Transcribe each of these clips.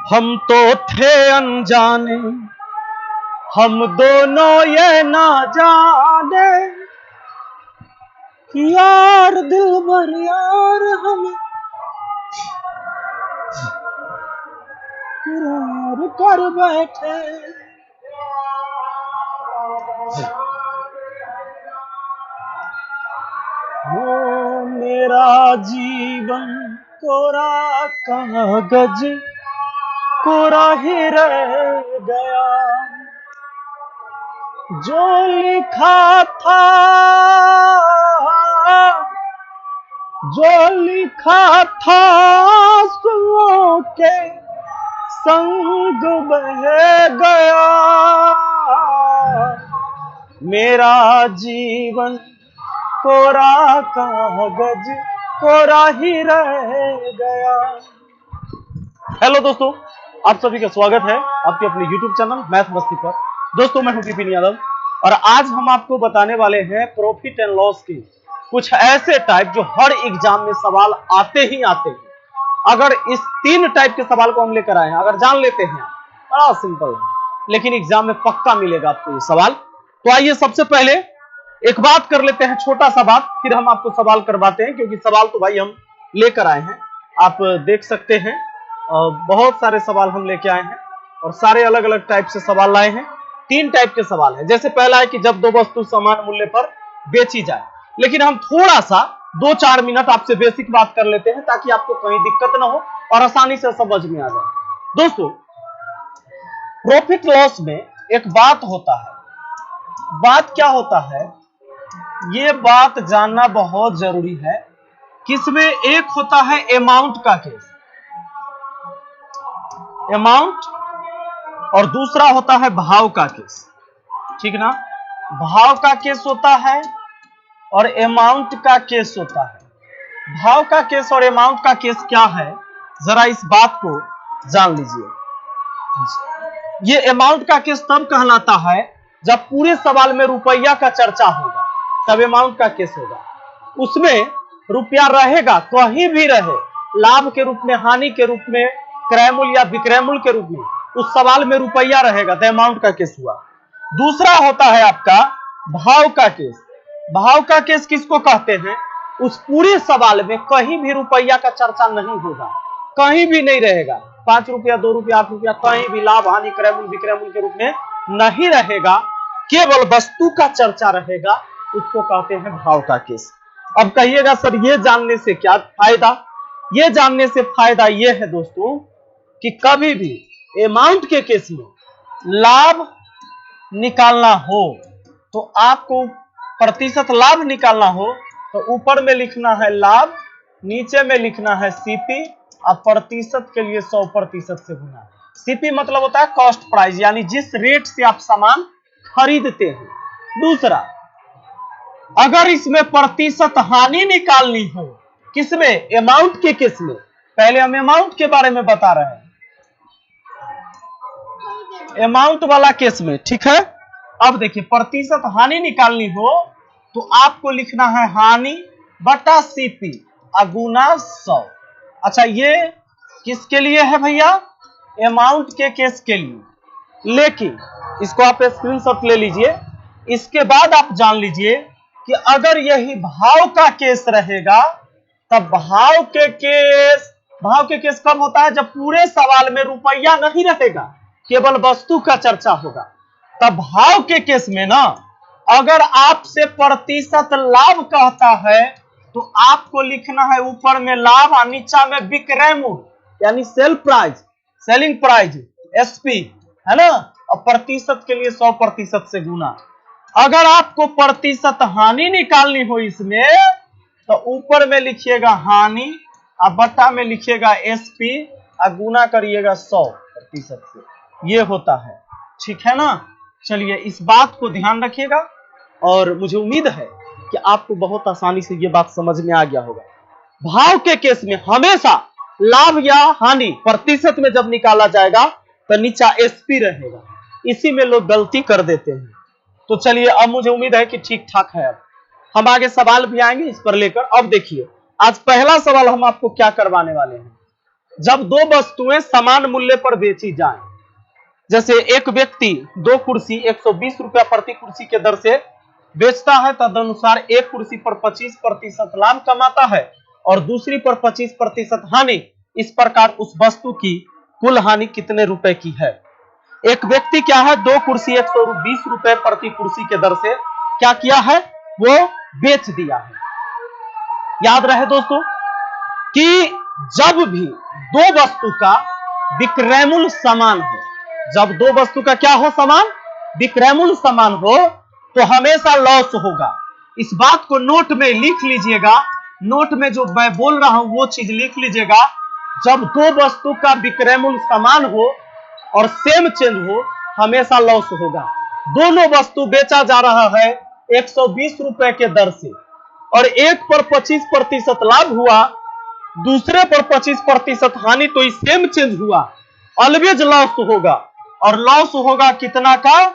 हम तो थे अनजाने, हम दोनों ये ना जाने, यार दिल भर यार हम प्यार कर बैठे। वो मेरा जीवन कोरा कागज कोरा ही रह गया, जो लिखा था, जो लिखा था आंसुओं के संग बह गया। मेरा जीवन कोरा कागज कोरा ही रह गया। हेलो दोस्तों, आप सभी का स्वागत है आपके अपने YouTube चैनल मैथ मस्ती पर। दोस्तों मैं हूं विपिन यादव और आज हम आपको बताने वाले हैं प्रॉफिट एंड लॉस की कुछ ऐसे टाइप जो हर एग्जाम में सवाल आते ही आते हैं। अगर इस 3 टाइप के सवाल को हम लेकर आए हैं, अगर जान लेते हैं, बड़ा सिंपल है लेकिन एग्जाम में पक्का मिलेगा आपको ये सवाल। तो आइए सबसे पहले एक बात कर लेते हैं, छोटा सा बात, फिर हम आपको सवाल करवाते हैं, क्योंकि सवाल तो भाई हम लेकर आए हैं, आप देख सकते हैं बहुत सारे सवाल हम लेके आए हैं और सारे अलग अलग टाइप से सवाल लाए हैं। 3 टाइप के सवाल हैं। जैसे पहला है कि जब दो वस्तु समान मूल्य पर बेची जाए, लेकिन हम थोड़ा सा 2-4 मिनट आपसे बेसिक बात कर लेते हैं ताकि आपको कहीं दिक्कत ना हो और आसानी से समझ में आ जाए। दोस्तों प्रॉफिट लॉस में एक बात होता है, बात क्या होता है ये बात जानना बहुत जरूरी है। किसमें एक होता है अमाउंट का केस, अमाउंट, और दूसरा होता है भाव का केस, ठीक ना। भाव का केस होता है और अमाउंट का केस होता है। भाव का केस और अमाउंट का केस क्या है, जरा इस बात को जान लीजिए। ये अमाउंट का केस तब कहलाता है जब पूरे सवाल में रुपया का चर्चा होगा, तब अमाउंट का केस होगा। उसमें रुपया रहेगा, कहीं भी रहे, लाभ के रूप में, हानि के रूप में, क्रय मूल्य या विक्रय मूल्य के रूप में, उस सवाल में रुपया रहेगा, तो अमाउंट का केस हुआ। दूसरा होता है आपका भाव का केस। भाव का केस किसको कहते हैं, उस पूरे सवाल में कहीं भी रुपया का चर्चा नहीं होगा, कहीं भी नहीं रहेगा, 5 रुपया, 2 रुपया, 8 रुपया, कहीं भी लाभ हानि क्रय मूल्य विक्रय मूल्य के रूप में नहीं रहेगा, केवल वस्तु का चर्चा रहेगा, उसको कहते हैं भाव का केस। अब कहिएगा सर ये जानने से क्या फायदा, ये जानने से फायदा ये है दोस्तों कि कभी भी अमाउंट के केस में लाभ निकालना हो तो आपको प्रतिशत लाभ निकालना हो तो ऊपर में लिखना है लाभ, नीचे में लिखना है सीपी और प्रतिशत के लिए 100% से गुना। सीपी मतलब होता है कॉस्ट प्राइस, यानी जिस रेट से आप सामान खरीदते हैं। दूसरा, अगर इसमें प्रतिशत हानि निकालनी हो, किसमें, अमाउंट के केस में, पहले हम अमाउंट के बारे में बता रहे हैं, अमाउंट वाला केस में, ठीक है। अब देखिए प्रतिशत हानि निकालनी हो तो आपको लिखना है हानि बटा सीपी गुना 100। अच्छा ये किसके लिए है भैया, अमाउंट के केस के लिए। लेकिन इसको आप स्क्रीनशॉट ले लीजिए। इसके बाद आप जान लीजिए कि अगर यही भाव का केस रहेगा तब भाव के केस कब होता है, जब पूरे सवाल में रुपया नहीं रहेगा, केवल वस्तु का चर्चा होगा। तब भाव के केस में ना, अगर आपसे प्रतिशत लाभ कहता है तो आपको लिखना है ऊपर में लाभ और नीचा में विक्रय मूल्य यानी sale price, selling price, SP, है ना, और प्रतिशत के लिए 100% से गुना। अगर आपको प्रतिशत हानि निकालनी हो इसमें तो ऊपर में लिखिएगा हानि और बटा में लिखिएगा एसपी और गुना करिएगा 100% से, ये होता है, ठीक है ना। चलिए इस बात को ध्यान रखिएगा और मुझे उम्मीद है कि आपको बहुत आसानी से ये बात समझ में आ गया होगा। भाव के केस में हमेशा लाभ या हानि प्रतिशत में जब निकाला जाएगा तो नीचा एसपी रहेगा, इसी में लोग गलती कर देते हैं। तो चलिए अब मुझे उम्मीद है कि ठीक ठाक है। अब हम आगे सवाल भी आएंगे इस पर लेकर। अब देखिए आज पहला सवाल हम आपको क्या करवाने वाले हैं, जब दो वस्तुएं समान मूल्य पर बेची जाएं, जैसे एक व्यक्ति दो कुर्सी 120 रुपया प्रति कुर्सी के दर से बेचता है, तदनुसार एक कुर्सी पर 25% लाभ कमाता है और दूसरी पर 25% हानि। इस प्रकार उस वस्तु की कुल हानि कितने रुपए की है? एक व्यक्ति क्या है, दो कुर्सी 120 रुपए प्रति कुर्सी के दर से क्या किया है, वो बेच दिया है। याद रहे दोस्तों कि जब भी दो वस्तु का विक्रय मूल्य समान हो, जब दो वस्तु का क्या हो, समान, विक्रय मूल्य समान हो, तो हमेशा लॉस होगा। इस बात को नोट में लिख लीजिएगा, नोट में जो मैं बोल रहा हूं वो चीज लिख लीजिएगा। जब दो वस्तु का विक्रय मूल्य समान हो और सेम चेंज हो, हमेशा लॉस होगा। दोनों वस्तु बेचा जा रहा है 120 रुपए के दर से और एक पर 25% लाभ हुआ, दूसरे पर 25% हानि, तो सेम चेंज हुआ, ऑलवेज लॉस होगा। और लॉस होगा कितना का,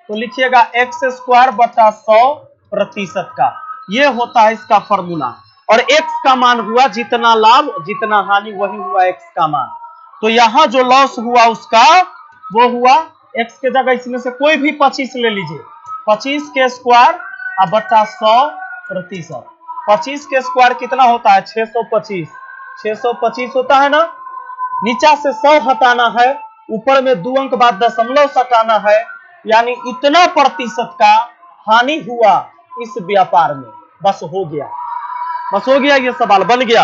तो लिखिएगा x² बटा 100% का। ये होता है इसका फॉर्मूला। और x का मान हुआ जितना लाभ जितना हानि, वही हुआ x का मान। तो यहां जो लॉस हुआ उसका वो हुआ x के जगह इसमें से कोई भी 25 ले लीजिए, 25 के स्क्वायर बटा 100%। 25 के स्क्वायर कितना होता है, 625। 625 होता है ना, नीचा से 100 हटाना है, ऊपर में 2 अंक बाद दशमलव सटाना है, यानी इतना प्रतिशत का हानि हुआ इस व्यापार में। बस हो गया, बस हो गया, ये सवाल बन गया।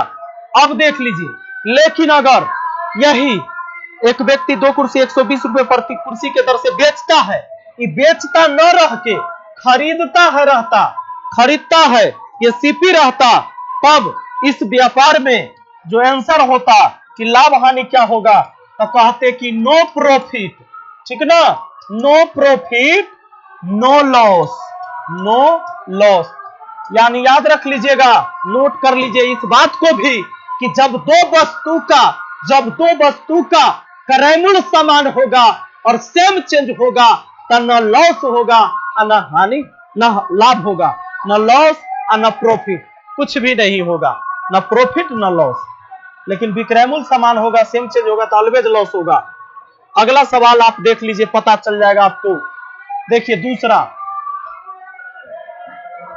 अब देख लीजिए, लेकिन अगर यही एक व्यक्ति दो कुर्सी 120 रुपए प्रति कुर्सी के दर से बेचता है, ये बेचता न रह के खरीदता है, रहता खरीदता है, ये सीपी रहता, तब इस व्यापार में जो आंसर होता कि लाभ हानि क्या होगा, तो कहते कि नो प्रॉफिट, ठीक ना, no profit no loss, no loss. यानी याद रख लीजिएगा, नोट कर लीजिए इस बात को भी कि जब दो वस्तु का क्रय मूल्य समान होगा और सेम चेंज होगा, तो न लॉस होगा और न हानि, न लाभ होगा, न लॉस और न प्रॉफिट, कुछ भी नहीं होगा, न प्रॉफिट न लॉस। लेकिन विक्रय मूल्य समान होगा, सेम चेंज होगा, तो ऑलवेज लॉस होगा। अगला सवाल आप देख लीजिए, पता चल जाएगा आपको। देखिए दूसरा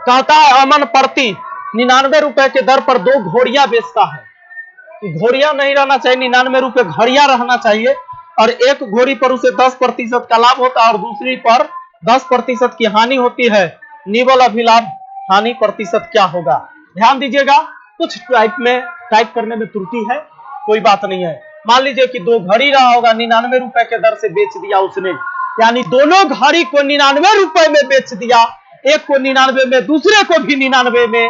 कहता है, अमन प्रति 99 रुपए के दर पर 2 घोड़ियां बेचता है। घोड़ियां नहीं रहना चाहिए, 99 रुपए घड़ियां रहना चाहिए, और एक घोड़ी पर उसे 10% का लाभ होता है और दूसरी पर 10% की हानि होती है। निवल अभिलाभ हानि प्रतिशत क्या होगा? ध्यान दीजिएगा, कुछ टाइप करने में त्रुटि है, कोई बात नहीं है। मान लीजिए कि 2 घड़ी रहा होगा, 99 रुपए के दर से बेच दिया उसने, यानी दोनों घड़ी को 99 रुपए में बेच दिया, एक को 99 में, दूसरे को भी 99 में।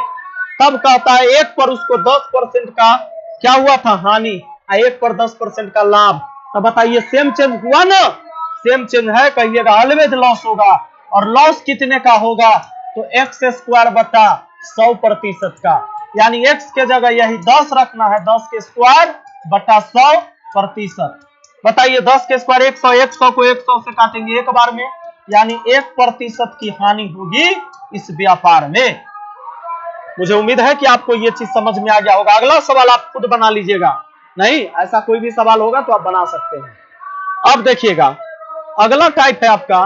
तब कहता है एक पर उसको 10% का क्या हुआ था, हानि, एक पर 10% का लाभ। तो बताइए सेम चेंज हुआ ना, सेम चेंज है, कहिएगा ऑलवेज लॉस होगा। और लॉस कितने का होगा, तो x² बटा 100% का, यानी x के जगह यही 10 रखना है, 10 के स्क्वायर बटा 100%। बताइए 10 के स्क्वायर 100, 100 को 100 से काटेंगे एक बार में, यानी 1% की हानि होगी इस व्यापार में। मुझे उम्मीद है कि आपको यह चीज समझ में आ गया होगा। अगला सवाल आप खुद बना लीजिएगा, नहीं ऐसा कोई भी सवाल होगा तो आप बना सकते हैं। अब देखिएगा, अगला टाइप है आपका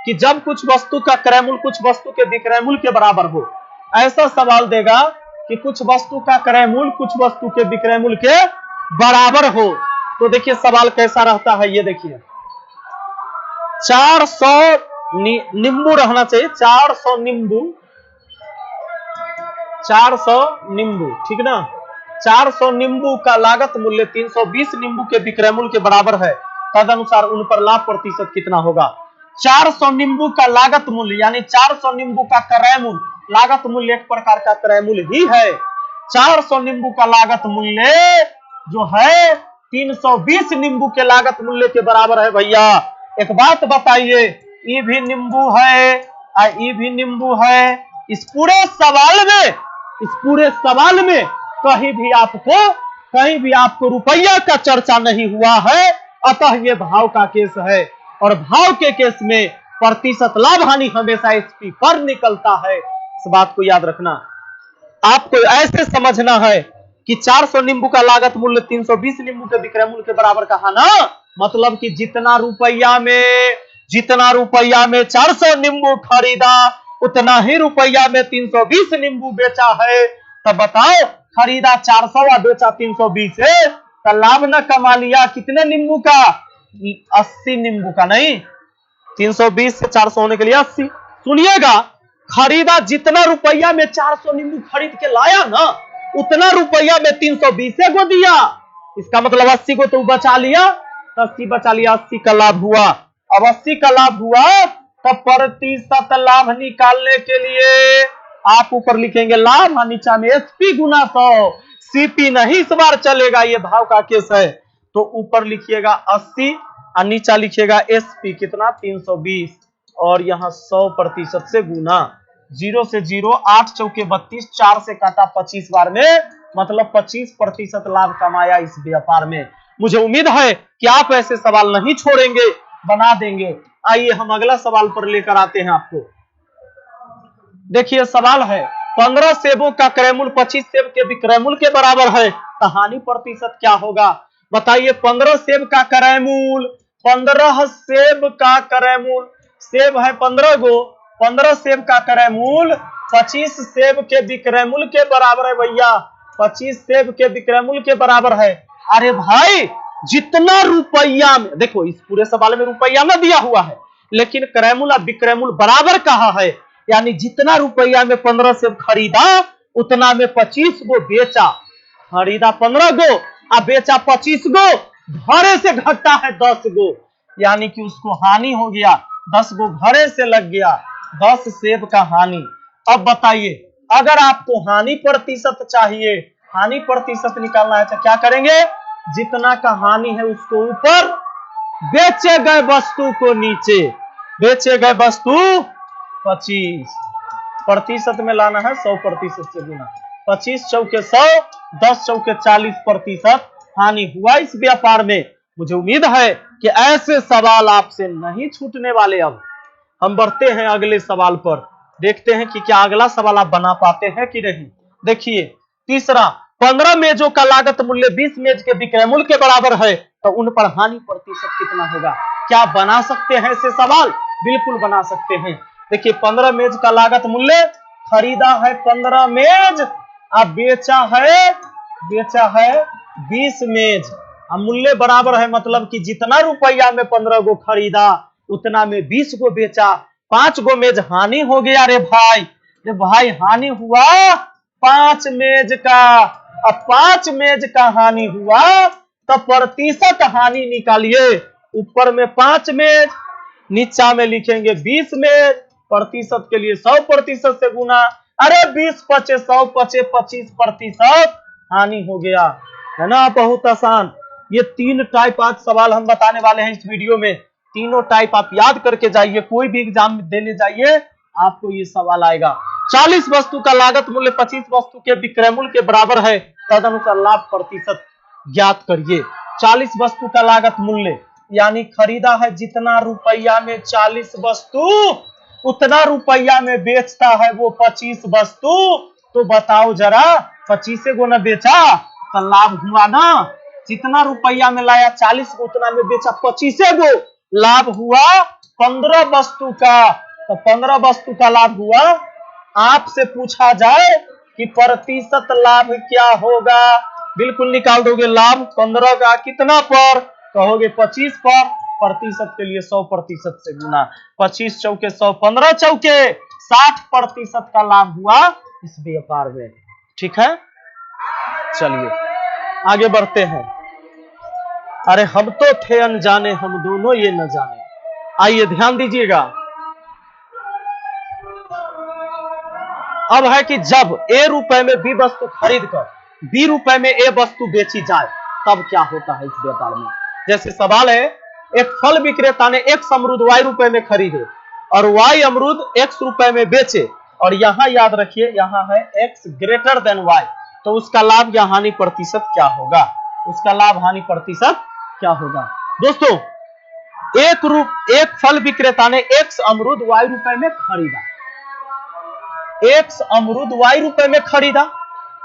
कि जब कुछ वस्तु का क्रय मूल्य कुछ वस्तु के विक्रय मूल्य के बराबर हो। ऐसा सवाल देगा कि कुछ वस्तु का क्रय मूल्य कुछ वस्तु के विक्रय मूल्य के बराबर हो, तो देखिए सवाल कैसा रहता है, ये देखिए 400 नींबू रहना चाहिए, 400 नींबू, ठीक ना। 400 नींबू का लागत मूल्य 320 नींबू के विक्रय मूल्य के बराबर है, तदनुसार उन पर लाभ प्रतिशत कितना होगा। 400 नींबू का लागत मूल्य, यानी 400 नींबू का क्रय मूल्य, लागत मूल्य एक प्रकार का क्रय मूल्य ही है। 400 नींबू का लागत मूल्य जो है 320 नींबू के लागत मूल्य के बराबर है। भैया एक बात बताइए, ये भी नींबू है और ये भी नींबू है, इस पूरे सवाल में कहीं भी आपको रुपया का चर्चा नहीं हुआ है, अतः ये भाव का केस है। और भाव के केस में प्रतिशत लाभ हानि हमेशा एसपी पर निकलता है, इस बात को याद रखना। आपको ऐसे समझना है कि 400 नींबू का लागत मूल्य 320 नींबू के विक्रय मूल्य के बराबर कहा ना, मतलब कि जितना रुपया में 400 नींबू खरीदा उतना ही रुपया में 320 नींबू बेचा है। तब बताओ, खरीदा 400 और बेचा 320 है, तो लाभ न कमा लिया कितने नींबू का? 80 नींबू का। नहीं, 320 से 400 होने के लिए 80। सुनिएगा, खरीदा जितना रुपया में 400 नींबू खरीद के लाया ना, उतना रुपया में 320 को दिया। इसका मतलब 80 को तो बचा लिया, 80 बचा लिया, 80 का लाभ हुआ। अब 80 का लाभ हुआ, तब प्रतिशत लाभ निकालने के लिए आप ऊपर लिखेंगे लाभ और नीचा में एसपी गुना 100। सीपी नहीं इस बार चलेगा, ये भाव का केस है। तो ऊपर लिखिएगा 80 और नीचा लिखिएगा एसपी कितना 320, और यहाँ 100% से गुना। 0 से 0, 8 चौके 32, 4 से काटा 25 बार में, मतलब 25% लाभ कमाया इस व्यापार में। मुझे उम्मीद है कि आप ऐसे सवाल नहीं छोड़ेंगे, बना देंगे। आइए हम अगला सवाल पर लेकर आते हैं आपको। देखिए सवाल है, 15 सेबों का क्रय मूल्य 25 सेब के विक्रय मूल्य के बराबर है, तो हानि प्रतिशत क्या होगा? बताइए, 15 सेब का क्रय मूल्य, 15 सेब का क्रय मूल्य, सेब है 15 गो, 15 सेब का क्रय मूल्य 25 सेब के विक्रय मूल्य के बराबर है। भैया 25 सेब के विक्रय मूल्य के बराबर है। अरे भाई, जितना रुपया में, देखो इस पूरे सवाल में रुपया में दिया हुआ है, लेकिन क्रय मूल्य और विक्रय मूल्य बराबर कहा है, यानी जितना रुपया में 15 सेब खरीदा उतना में 25 गो बेचा। खरीदा 15 गो और बेचा 25 गो, घरे से घटता है 10 गो, यानी कि उसको हानि हो गया, 10 गो घरे से लग गया, 10 सेब का हानि। अब बताइए, अगर आपको हानि प्रतिशत चाहिए, हानि प्रतिशत निकालना है, तो क्या करेंगे? जितना का हानि है उसको ऊपर, बेचे गए वस्तु को नीचे। बेचे गए वस्तु 25% में लाना है, 100% से गुना। 25 चौके 100, 10 चौके 40% हानि हुआ इस व्यापार में। मुझे उम्मीद है कि ऐसे सवाल आपसे नहीं छूटने वाले। अब हम बढ़ते हैं अगले सवाल पर, देखते हैं कि क्या अगला सवाल आप बना पाते हैं कि नहीं। देखिए तीसरा, 15 मेजों का लागत मूल्य 20 मेज के विक्रय मूल्य के बराबर है, तो उन पर हानि प्रतिशत कितना होगा? क्या बना सकते हैं ऐसे सवाल? बिल्कुल बना सकते हैं। देखिए 15 मेज का लागत मूल्य, खरीदा है 15 मेज, अब बेचा है 20 मेज, अब मूल्य बराबर है, मतलब कि जितना रुपया में 15 गो खरीदा उतना में 20 गो बेचा, 5 गो मेज हानि हो गया। रे भाई हानि हुआ 5 मेज का। अब 5 मेज का हानि हुआ तो प्रतिशत हानि निकालिए। ऊपर में 5 मेज, नीचा में लिखेंगे 20 मेज, प्रतिशत के लिए 100% से गुना। अरे 20 पचे 100 पचे 25% हानि हो गया, है ना? बहुत आसान। ये 3 टाइप आज सवाल हम बताने वाले हैं इस वीडियो में। तीनों टाइप आप याद करके जाइए, कोई भी एग्जाम देने जाइए आपको ये सवाल आएगा। 40 वस्तु का लागत मूल्य 25 वस्तु के विक्रय मूल्य के बराबर है, तदनुसार लाभ प्रतिशत ज्ञात करिए। 40 वस्तु का लागत मूल्य, यानी खरीदा है जितना रुपया में 40 वस्तु, उतना रुपया में बेचता है वो 25 वस्तु। तो बताओ जरा, 25 गो न बेचा तो लाभ हुआ ना? जितना रुपया में लाया 40 गो, उतना में बेचा 25 गो, लाभ हुआ 15 वस्तु का। तो 15 वस्तु का लाभ हुआ। आपसे पूछा जाए कि प्रतिशत लाभ क्या होगा, बिल्कुल निकाल दोगे लाभ 15 का कितना पर, कहोगे 25 पर, प्रतिशत के लिए 100% से गुना। 25 चौके 100, 15 चौके 60% का लाभ हुआ इस व्यापार में। ठीक है, चलिए आगे बढ़ते हैं। अरे हम तो थे अनजाने, हम दोनों ये न जाने। आइए ध्यान दीजिएगा। अब है कि जब ए रुपए में बी वस्तु खरीद कर बी रुपए में ए वस्तु बेची जाए, तब क्या होता है इस व्यापार में। जैसे सवाल है, एक फल विक्रेता ने x अमरूद y रुपए में खरीदे और y अमरूद x रुपए में बेचे, और यहां याद रखिए, यहां है x ग्रेटर देन y, तो उसका लाभ या हानि प्रतिशत क्या होगा? उसका लाभ हानि प्रतिशत क्या होगा? दोस्तों, एक फल विक्रेता ने x अमरूद y रुपए में खरीदा, x अमरूद y रुपए में खरीदा,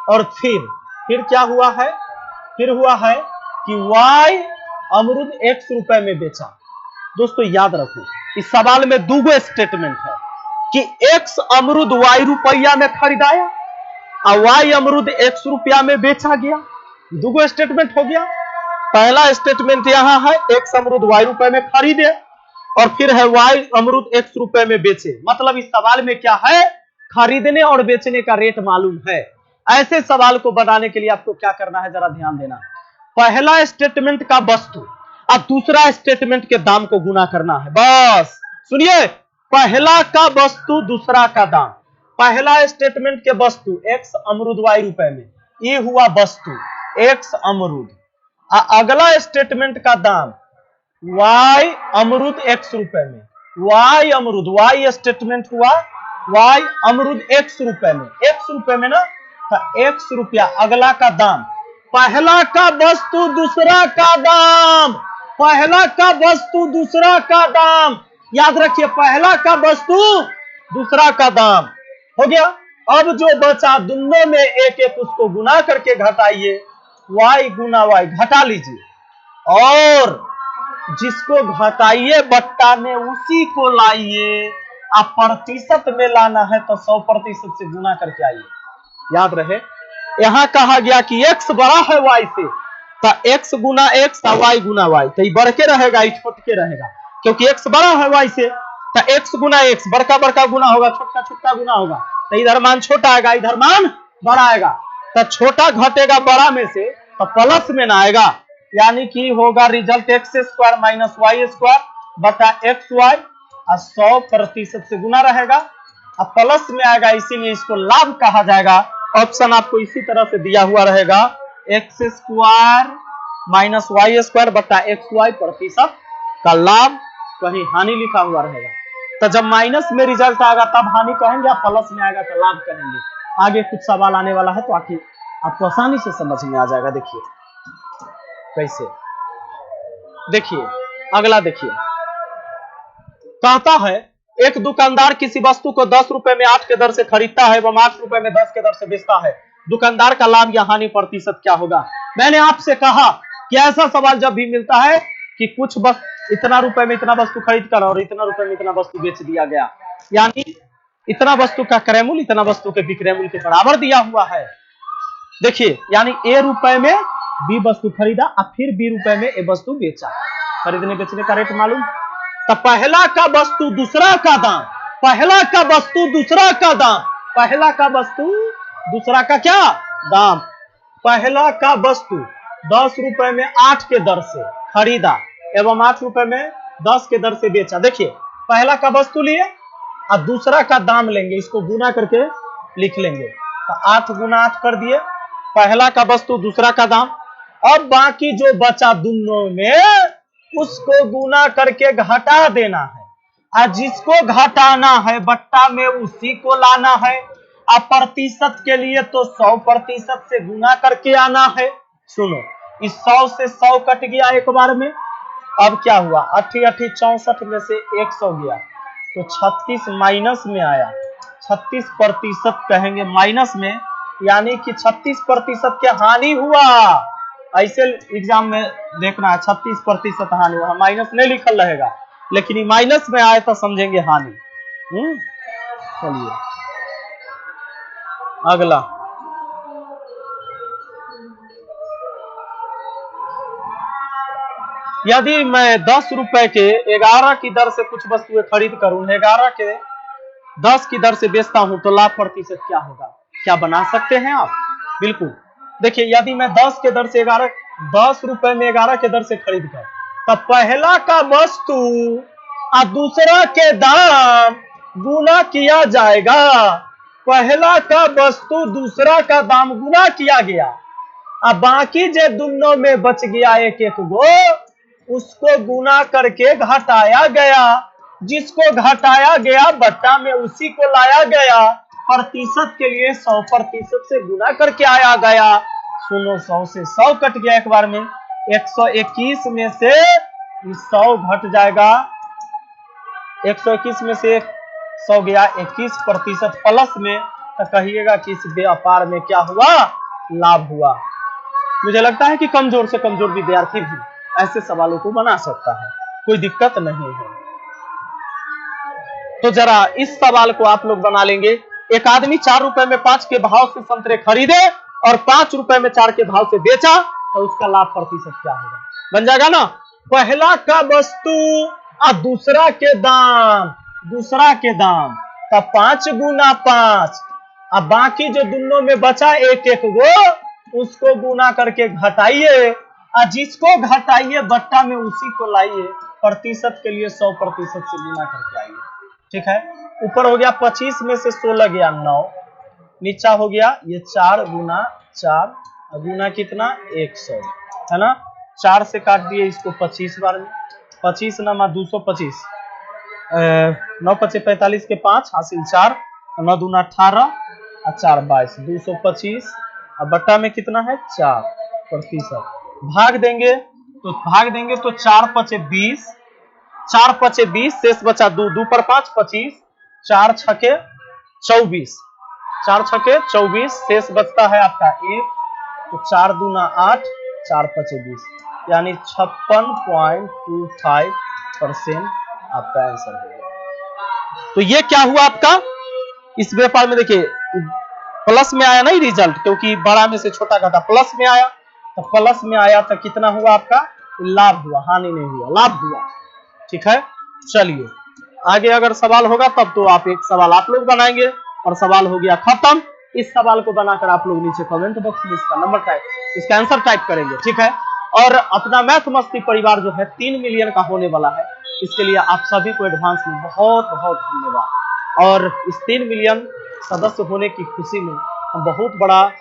और फिर फिर क्या हुआ है, फिर हुआ है कि Y अमरूद X रुपए में बेचा। दोस्तों याद रखो, इस सवाल में दूगो स्टेटमेंट है कि X अमरूद Y रुपया में खरीदाया और Y अमरूद X रुपया में बेचा गया। दूगो स्टेटमेंट हो गया। पहला स्टेटमेंट यहां है X अमरूद Y रुपए में खरीदे और फिर है Y अमरूद X रुपए में बेचे। मतलब इस सवाल में क्या है, खरीदने और बेचने का रेट मालूम है। ऐसे सवाल को बनाने के लिए आपको क्या करना है, जरा ध्यान देना। पहला स्टेटमेंट का वस्तु अब दूसरा स्टेटमेंट के दाम को गुना करना है। बस सुनिए, पहला का वस्तु दूसरा का दाम। पहला स्टेटमेंट के वस्तु X अमरूद Y रुपए में, ये हुआ वस्तु X अमरूद। अगला स्टेटमेंट का दाम Y अमरूद X रुपए में, Y अमरूद, Y स्टेटमेंट हुआ Y अमरूद X रुपए में, X रुपए में ना, तो X रुपया। अगला का दाम, पहला का वस्तु दूसरा का दाम, पहला का वस्तु दूसरा का दाम। याद रखिए, पहला का वस्तु दूसरा का दाम हो गया। अब जो बचा दोनों में एक एक उसको गुना करके घटाइए, Y गुना Y घटा लीजिए और जिसको घटाइए बट्टा में उसी को लाइए। आप प्रतिशत में लाना है तो 100% से गुना करके आइए। याद रहे, यहां कहा गया कि X बड़ा है Y से, तो X गुना X और Y गुना Y, तो ये बढ़ के रहेगा, ये छोट के रहेगा। क्योंकि X बड़ा है Y से, तो X गुना X, बड़का बड़का गुना होगा, छोटा छोटा गुना होगा। तो इधर मान छोटा आएगा, इधर मान बड़ा आएगा। तो छोटा घटेगा बड़ा में से तो प्लस में ना आएगा, यानी कि होगा रिजल्ट x² माइनस y² बटा xy और 100% से गुना रहेगा और प्लस में आएगा, इसीलिए इसको लाभ कहा जाएगा। ऑप्शन आपको इसी तरह से दिया हुआ रहेगा, x² माइनस y² बटा xy प्रतिशत का लाभ, कहीं हानि लिखा हुआ रहेगा। तो जब माइनस में रिजल्ट आएगा तब हानि कहेंगे, प्लस में आएगा तो लाभ कहेंगे। आगे कुछ सवाल आने वाला है तो आखिर आपको आसानी से समझ में आ जाएगा। देखिए कैसे, देखिए अगला देखिए, कहता है एक दुकानदार किसी वस्तु को 10 रुपए में 8 के दर से खरीदता है एवं 8 रुपए में 10 के दर से बेचता है। दुकानदार का लाभ या हानि प्रतिशत क्या होगा। मैंने आपसे कहा कि ऐसा सवाल जब भी मिलता है कि कुछ इतना रुपए में इतना वस्तु खरीद कर और इतना रुपए में इतना वस्तु बेच दिया गया, यानी इतना वस्तु का क्रय मूल्य इतना वस्तु के विक्रय मूल्य के बराबर दिया हुआ है। देखिए, यानी A रुपए में B वस्तु खरीदा और फिर B रुपए में A वस्तु बेचा, खरीदने बेचने का रेट मालूम। तो पहला का वस्तु दूसरा का दाम, पहला का वस्तु दूसरा का दाम, पहला का वस्तु दूसरा का क्या दाम। पहला का वस्तु 10 रुपए में 8 के दर से खरीदा एवं 8 रुपए में 10 के दर से बेचा। देखिए, पहला का वस्तु लिए और दूसरा का दाम लेंगे, इसको गुना करके लिख लेंगे। तो 8 गुना 8 कर दिए, पहला का वस्तु दूसरा का दाम। अब बाकी जो बचा दोनों में उसको गुना करके घटा देना है, और जिसको घटाना है बट्टा में उसी को लाना है। अब प्रतिशत के लिए तो 100% से गुना करके आना है। सुनो, इस 100 से 100 कट गया एक बार में। अब क्या हुआ, 88 64 में से 100 गया तो 36 माइनस में आया, 36% कहेंगे माइनस में, यानी कि 36% के हानि हुआ। ऐसे एग्जाम में देखना है, 36% हानि हुआ, माइनस नहीं लिखल रहेगा, लेकिन ये माइनस में आए तो समझेंगे हानि। चलिए अगला, यदि मैं 10 रुपए के 11 की दर से कुछ वस्तुएं खरीद कर उन्हें 11 के 10 की दर से बेचता हूं तो लाभ प्रतिशत क्या होगा। क्या बना सकते हैं आप, बिल्कुल। देखिए, यदि मैं 10 के दर से 10 रुपए में 11 के दर से खरीद कर, तब पहला का वस्तु और दूसरा के दाम गुना किया जाएगा। पहला का वस्तु दूसरा का दाम गुना किया गया, अब बाकी जो दोनों में बच गया एक एक गो, उसको गुना करके घटाया गया। जिसको घटाया गया बट्टा में उसी को लाया गया। प्रतिशत के लिए 100% से गुना करके आया गया। सुनो, 100 से 100 कट गया एक बार में, 121 में से 100 घट जाएगा, 121 में से 100 गया, 21% प्लस में, तो कहिएगा कि इस व्यापार में क्या हुआ, लाभ हुआ। मुझे लगता है कि कमजोर से कमजोर विद्यार्थी भी ऐसे सवालों को बना सकता है, कोई दिक्कत नहीं है। तो जरा इस सवाल को आप लोग बना लेंगे। एक आदमी 4 रुपए में 5 के भाव से संतरे खरीदे और 5 रुपए में 4 के भाव से बेचा, तो उसका लाभ प्रतिशत क्या होगा? बन जाएगा ना, पहला का वस्तु और दूसरा के दाम का 5 गुना 5, अब बाकी जो दोनों में बचा एक एक गो, उसको गुना करके घटाइए, और जिसको घटाइए बट्टा में उसी को लाइए, प्रतिशत के लिए 100% से गुना करके आइए। ठीक है, ऊपर हो गया 25 में से 16 गया 9, नीचा हो गया ये 4 गुना 4, गुना कितना 100 है ना, 4 से काट दिए इसको 25 बार में, 25 नमा 225, 9 पचे 45 के 5 हासिल 4, 9 दूना 18 और 4 22, 225 और बट्टा में कितना है 4%। भाग देंगे तो 4 पचे 20, 4 पचे 20, शेष बचा 2, 2 पर 5 25, 4 छके 24, 4 छके 24, शेष बचता है आपका 1, तो 4 दूना 8, 4 पचे 20, यानी 56.25% आपका आंसर है। तो ये क्या हुआ आपका इस व्यापार में, देखिए प्लस में आया नहीं रिजल्ट, क्योंकि बड़ा में से छोटा घटा प्लस में आया, तो प्लस में आया तो कितना हुआ आपका लाभ हुआ, हानि नहीं हुआ, लाभ हुआ। ठीक है, चलिए आगे अगर सवाल होगा तब तो आप एक सवाल आप लोग बनाएंगे, और सवाल हो गया खत्म। इस सवाल को बनाकर आप लोग नीचे कमेंट बॉक्स में इसका नंबर टाइप, इसका आंसर टाइप करेंगे। ठीक है, और अपना मैथ मस्ती परिवार जो है 3 मिलियन का होने वाला है, इसके लिए आप सभी को एडवांस में बहुत बहुत धन्यवाद। और इस 3 मिलियन सदस्य होने की खुशी में हम बहुत बड़ा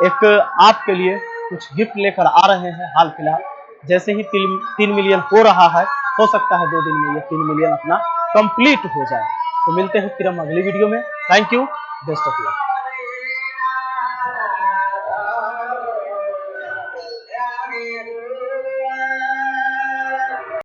एक आपके लिए कुछ गिफ्ट लेकर आ रहे हैं। हाल फिलहाल जैसे ही 3 मिलियन हो रहा है, हो सकता है 2 दिन में ये 3 मिलियन अपना कंप्लीट हो जाए। तो मिलते हैं फिर हम अगली वीडियो में। Thank you, best of luck.